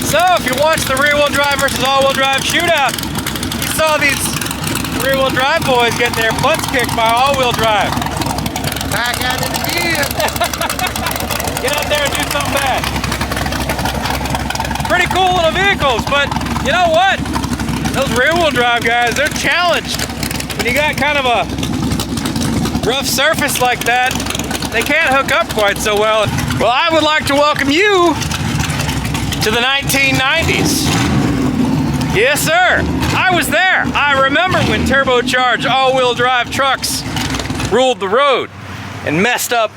So, if you watched the rear-wheel drive versus all-wheel drive shootout, you saw these rear-wheel drive boys get their butts kicked by all-wheel drive. Back at it again. Get out there and do something bad. Pretty cool little vehicles, but you know what? Those rear-wheel drive guys, they're challenged. When you got kind of a rough surface like that, they can't hook up quite so well. Well, I would like to welcome you to the 1990s. Yes, sir. I was there. I remember when turbocharged all-wheel drive trucks ruled the road and messed up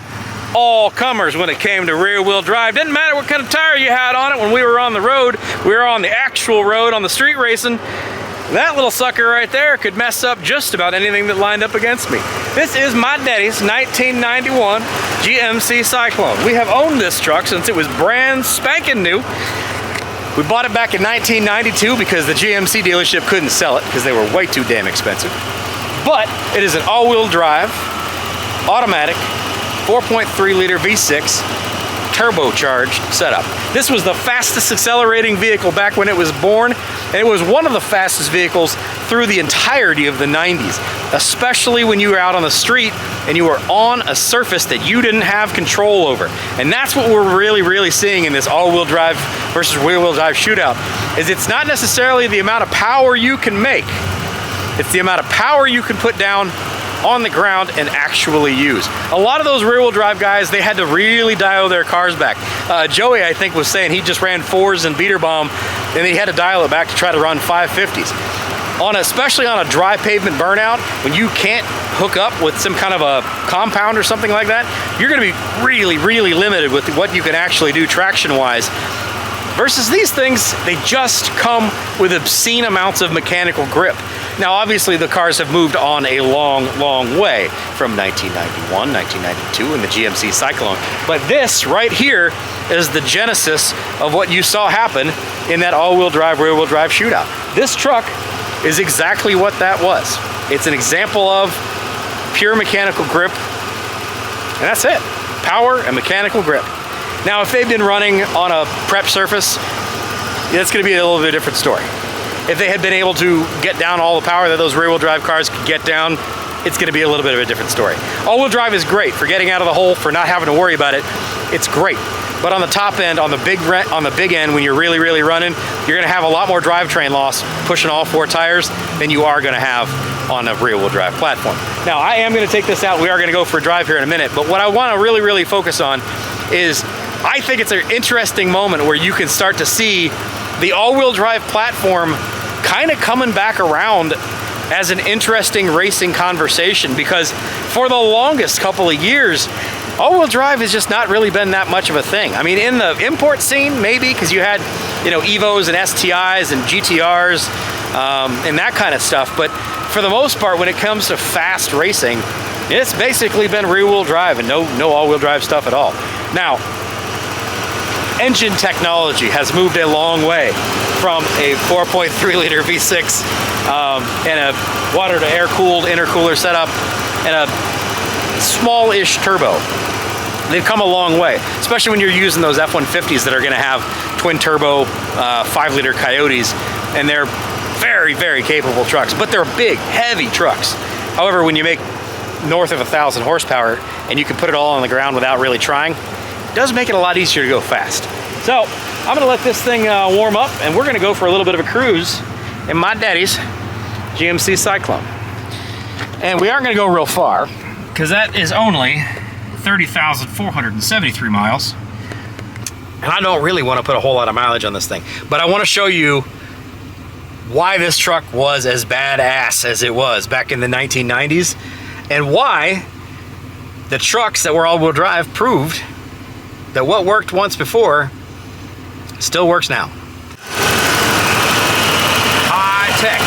all comers when it came to rear-wheel drive. Didn't matter what kind of tire you had on it when we were on the road. We were on the actual road, on the street racing. That little sucker right there could mess up just about anything that lined up against me. This is my daddy's 1991 GMC Cyclone. We have owned this truck since it was brand spanking new. We bought it back in 1992 because the GMC dealership couldn't sell it because they were way too damn expensive. But it is an all-wheel drive, automatic, 4.3 liter V6 turbocharged setup. This was the fastest accelerating vehicle back when it was born, and it was one of the fastest vehicles through the entirety of the 90s, especially when you were out on the street and you were on a surface that you didn't have control over. And that's what we're really seeing in this all-wheel drive versus rear-wheel drive shootout, is it's not necessarily the amount of power you can make, it's the amount of power you can put down on the ground and actually use. A lot of those rear-wheel drive guys, they had to really dial their cars back. Joey, I think, was saying he just ran 4s and beater bomb, and he had to dial it back to try to run 550s. Especially on a dry pavement burnout, when you can't hook up with some kind of a compound or something like that, you're gonna be really limited with what you can actually do traction-wise. Versus these things, they just come with obscene amounts of mechanical grip. Now, obviously, the cars have moved on a long way from 1991, 1992, and the GMC Cyclone. But this right here is the genesis of what you saw happen in that all-wheel drive, rear-wheel drive shootout. This truck is exactly what that was. It's an example of pure mechanical grip, and that's it. Power and mechanical grip. Now, if they've been running on a prep surface, it's going to be a little bit different story. If they had been able to get down all the power that those rear-wheel drive cars could get down, it's going to be a little bit of a different story. All-wheel drive is great for getting out of the hole, for not having to worry about it. It's great. But on the top end, on the big end, when you're really running, you're going to have a lot more drivetrain loss pushing all 4 tires than you are going to have on a rear-wheel drive platform. Now, I am going to take this out. We are going to go for a drive here in a minute. But what I want to really focus on is, I think it's an interesting moment where you can start to see the all-wheel drive platform kind of coming back around as an interesting racing conversation, because for the longest couple of years, all-wheel drive has just not really been that much of a thing. I mean, in the import scene, maybe, because you had, you know, Evos and STIs and GTRs and that kind of stuff. But for the most part, when it comes to fast racing, it's basically been rear-wheel drive and no all-wheel drive stuff at all. Now, engine technology has moved a long way from a 4.3 liter V6 and a water to air cooled intercooler setup and a small-ish turbo. They've come a long way, especially when you're using those F-150s that are going to have twin turbo 5 liter Coyotes, and they're very capable trucks, but they're big, heavy trucks. However, when you make north of 1,000 horsepower and you can put it all on the ground without really trying, it does make it a lot easier to go fast. So I'm going to let this thing warm up, and we're going to go for a little bit of a cruise in my daddy's GMC Cyclone. And we aren't going to go real far, because that is only 30,473 miles. And I don't really want to put a whole lot of mileage on this thing, but I want to show you why this truck was as badass as it was back in the 1990s, and why the trucks that were all-wheel drive proved that what worked once before still works now. High tech.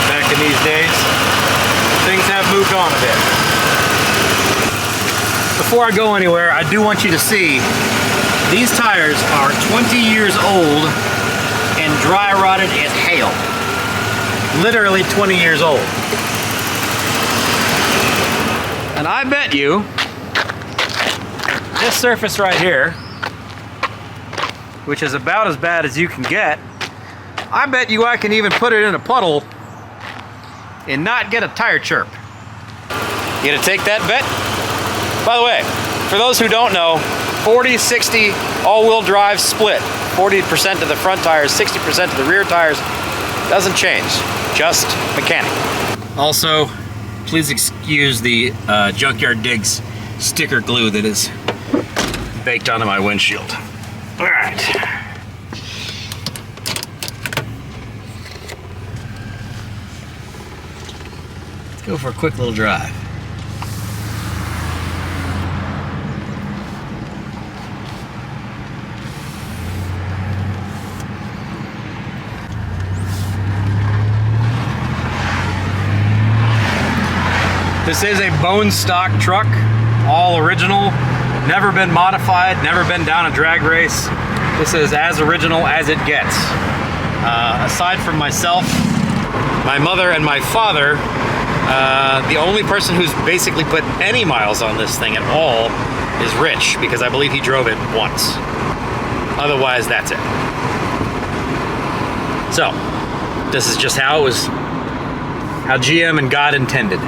Back in these days, things have moved on a bit. Before I go anywhere, I do want you to see these tires are 20 years old and dry rotted as hell. Literally 20 years old. And I bet you this surface right here which is about as bad as you can get, I bet you I can even put it in a puddle and not get a tire chirp. You gonna take that bet? By the way, for those who don't know, 40-60 all-wheel drive split. 40% to the front tires, 60% to the rear tires. Doesn't change, just mechanic. Also, please excuse the Junkyard Digs sticker glue that is baked onto my windshield. All right. Let's go for a quick little drive. This is a bone stock truck, all original, never been modified, never been down a drag race. This is as original as it gets. Aside from myself, my mother and my father, the only person who's basically put any miles on this thing at all is Rich, because I believe he drove it once. Otherwise, that's it. So, this is just how it was, how GM and God intended.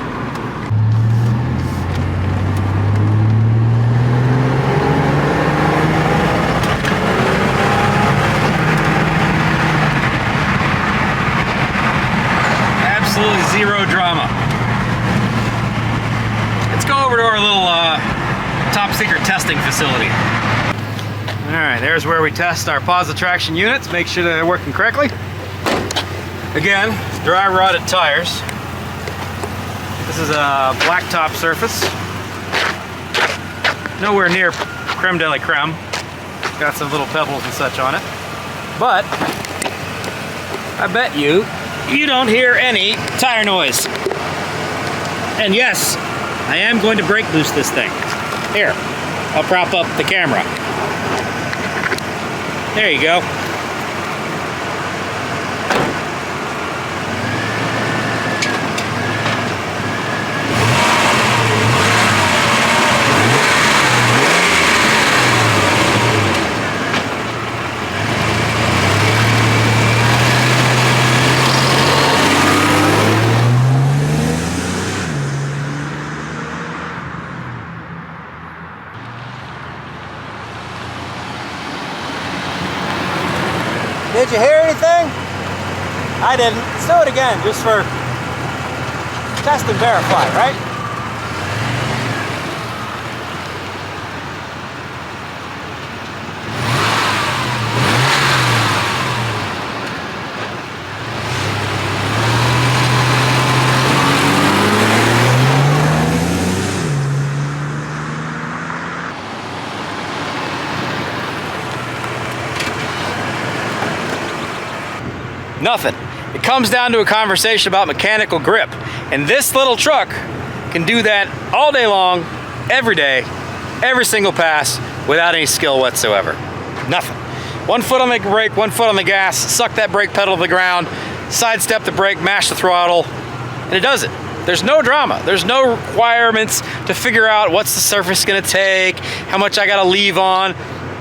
Absolutely zero drama. Let's go over to our little top secret testing facility. All right, there's where we test our positive traction units, make sure they're working correctly. Again, dry rotted tires. This is a blacktop surface. Nowhere near creme de la creme. Got some little pebbles and such on it. But I bet you don't hear any tire noise. And yes, I am going to brake boost this thing. Here, I'll prop up the camera. There you go. Did you hear anything? I didn't. Let's do it again, just for test and verify, right? Nothing. It comes down to a conversation about mechanical grip. And this little truck can do that all day long, every day, every single pass, without any skill whatsoever. Nothing. 1 foot on the brake, 1 foot on the gas, suck that brake pedal to the ground, sidestep the brake, mash the throttle, and it does it. There's no drama. There's no requirements to figure out what's the surface gonna take, how much I gotta leave on,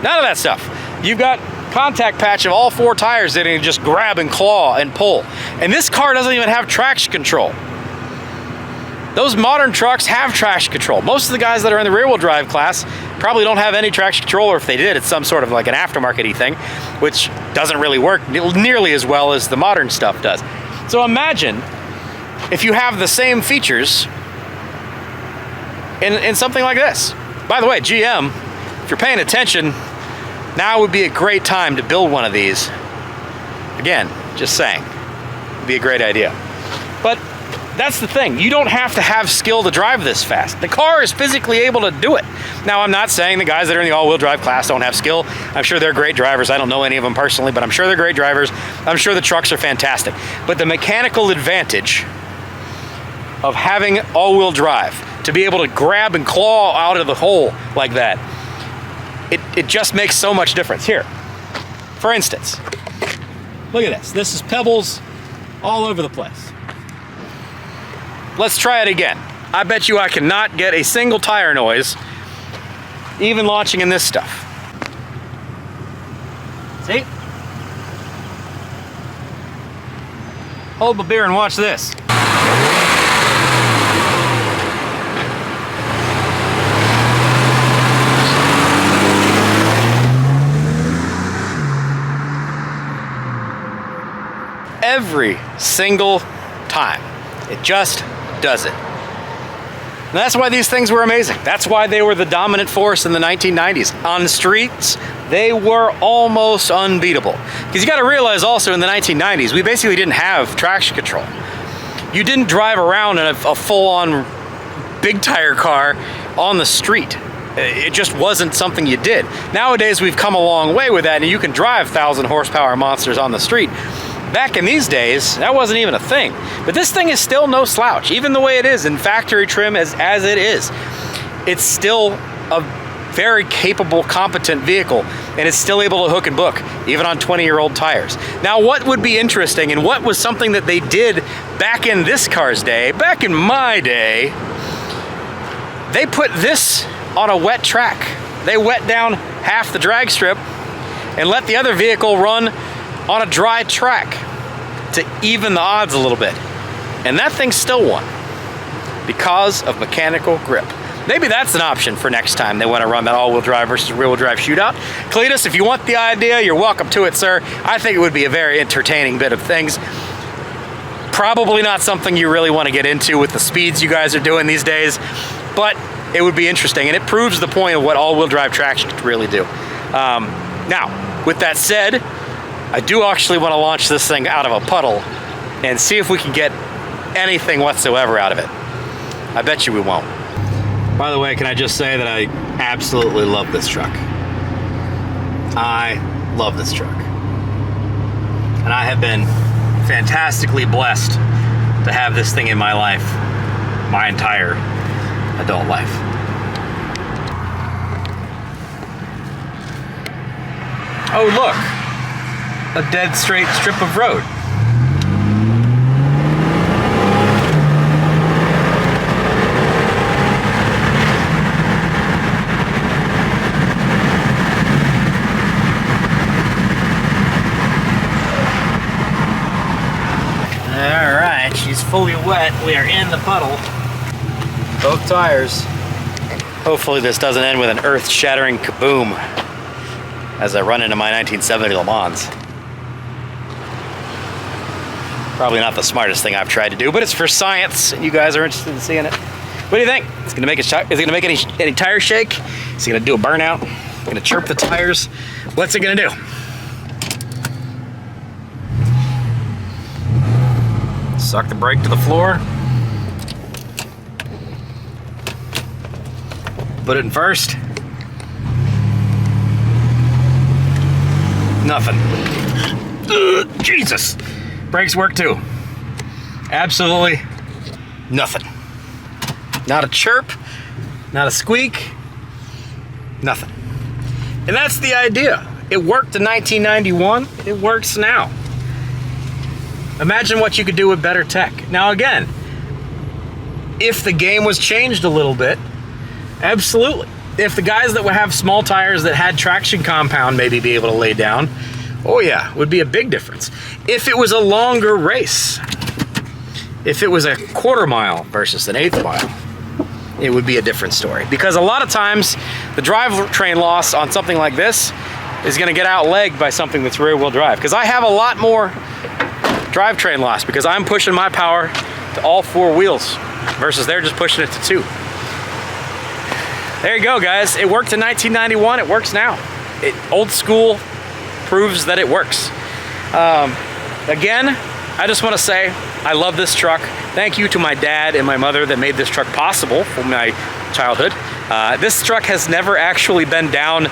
none of that stuff. You've got contact patch of all 4 tires that you can just grab and claw and pull. And this car doesn't even have traction control. Those modern trucks have traction control. Most of the guys that are in the rear-wheel drive class probably don't have any traction control, or if they did, it's some sort of like an aftermarket-y thing, which doesn't really work nearly as well as the modern stuff does. So imagine if you have the same features in something like this. By the way, GM, if you're paying attention, now would be a great time to build one of these. Again, just saying, it'd be a great idea. But that's the thing, you don't have to have skill to drive this fast. The car is physically able to do it. Now, I'm not saying the guys that are in the all-wheel drive class don't have skill. I'm sure they're great drivers. I don't know any of them personally, but I'm sure they're great drivers. I'm sure the trucks are fantastic. But the mechanical advantage of having all-wheel drive, to be able to grab and claw out of the hole like that, it just makes so much difference. Here, for instance, look at this. This is pebbles all over the place. Let's try it again. I bet you I cannot get a single tire noise, even launching in this stuff. See? Hold my beer and watch this. Every single time. It just does it. And that's why these things were amazing. That's why they were the dominant force in the 1990s. On the streets, they were almost unbeatable. Because you got to realize also in the 1990s, we basically didn't have traction control. You didn't drive around in a full-on big tire car on the street. It just wasn't something you did. Nowadays, we've come a long way with that, and you can drive 1,000 horsepower monsters on the street. Back in these days, that wasn't even a thing. But this thing is still no slouch, even the way it is in factory trim as it is. It's still a very capable, competent vehicle, and it's still able to hook and book, even on 20-year-old tires. Now, what would be interesting, and what was something that they did back in this car's day, back in my day, they put this on a wet track. They wet down half the drag strip and let the other vehicle run on a dry track to even the odds a little bit. And that thing still won because of mechanical grip. Maybe that's an option for next time they want to run that all-wheel drive versus rear-wheel drive shootout. Cleetus, if you want the idea, you're welcome to it, sir. I think it would be a very entertaining bit of things. Probably not something you really want to get into with the speeds you guys are doing these days, but it would be interesting, and it proves the point of what all-wheel drive traction can really do. Now, with that said, I do actually want to launch this thing out of a puddle and see if we can get anything whatsoever out of it. I bet you we won't. By the way, can I just say that I absolutely love this truck. I love this truck. And I have been fantastically blessed to have this thing in my life, my entire adult life. Oh, look. A dead straight strip of road. All right, she's fully wet. We are in the puddle. Both tires. Hopefully this doesn't end with an earth-shattering kaboom as I run into my 1970 Le Mans. Probably not the smartest thing I've tried to do, but it's for science, and you guys are interested in seeing it. What do you think? Is it gonna make any tire shake? Is it gonna do a burnout? Is it gonna chirp the tires? What's it gonna do? Suck the brake to the floor. Put it in first. Nothing. Ugh, Jesus. Brakes work too. Absolutely nothing. Not a chirp, not a squeak, nothing. And that's the idea. It worked in 1991, it works now. Imagine what you could do with better tech. Now again, if the game was changed a little bit, absolutely. If the guys that would have small tires that had traction compound maybe be able to lay down, oh yeah, would be a big difference. If it was a longer race, if it was a quarter mile versus an eighth mile, it would be a different story. Because a lot of times, the drivetrain loss on something like this is gonna get outlegged by something that's rear wheel drive. Because I have a lot more drivetrain loss because I'm pushing my power to all four wheels versus they're just pushing it to two. There you go, guys. It worked in 1991, it works now. Old school proves that it works. Again, I just want to say I love this truck. Thank you to my dad and my mother that made this truck possible for my childhood. This truck has never actually been down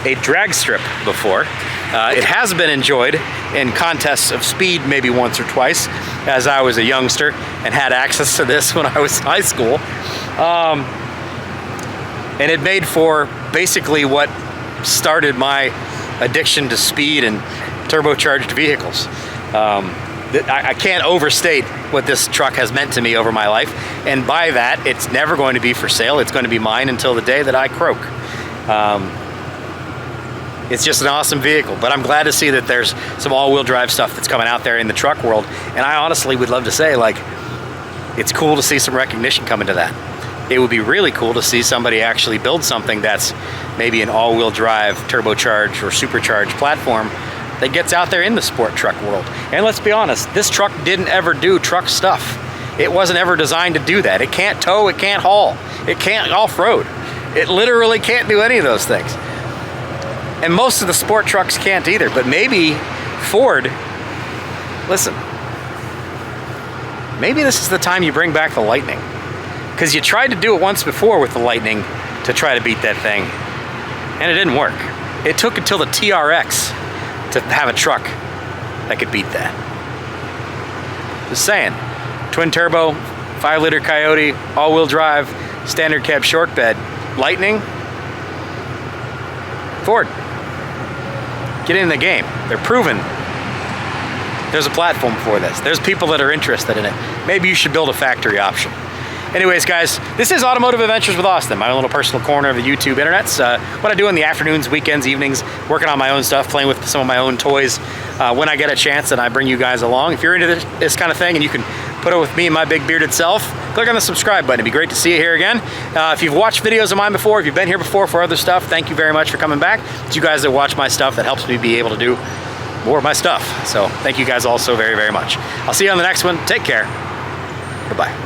a drag strip before. It has been enjoyed in contests of speed maybe once or twice as I was a youngster and had access to this when I was in high school. And it made for basically what started my addiction to speed and turbocharged vehicles. I can't overstate what this truck has meant to me over my life, and by that, it's never going to be for sale. It's going to be mine until the day that I croak. It's just an awesome vehicle, but I'm glad to see that there's some all-wheel drive stuff that's coming out there in the truck world. And I honestly would love to say, like, it's cool to see some recognition coming to that. It would be really cool to see somebody actually build something that's maybe an all-wheel drive, turbocharged or supercharged platform that gets out there in the sport truck world. And let's be honest, this truck didn't ever do truck stuff. It wasn't ever designed to do that. It can't tow, it can't haul, it can't off-road. It literally can't do any of those things. And most of the sport trucks can't either, but maybe Ford, listen, maybe this is the time you bring back the Lightning. Because you tried to do it once before with the Lightning to try to beat that thing, and it didn't work. It took until the TRX to have a truck that could beat that. Just saying. Twin turbo, 5-liter Coyote, all-wheel drive, standard cab short bed, Lightning, Ford. Get in the game. They're proven there's a platform for this. There's people that are interested in it. Maybe you should build a factory option. Anyways, guys, this is Automotive Adventures with Austin, my own little personal corner of the YouTube internets. What I do in the afternoons, weekends, evenings, working on my own stuff, playing with some of my own toys. When I get a chance, and I bring you guys along. If you're into this kind of thing and you can put it with me and my big bearded self, click on the subscribe button. It'd be great to see you here again. If you've watched videos of mine before, if you've been here before for other stuff, thank you very much for coming back. It's you guys that watch my stuff that helps me be able to do more of my stuff. So thank you guys all so very, very much. I'll see you on the next one. Take care. Bye-bye.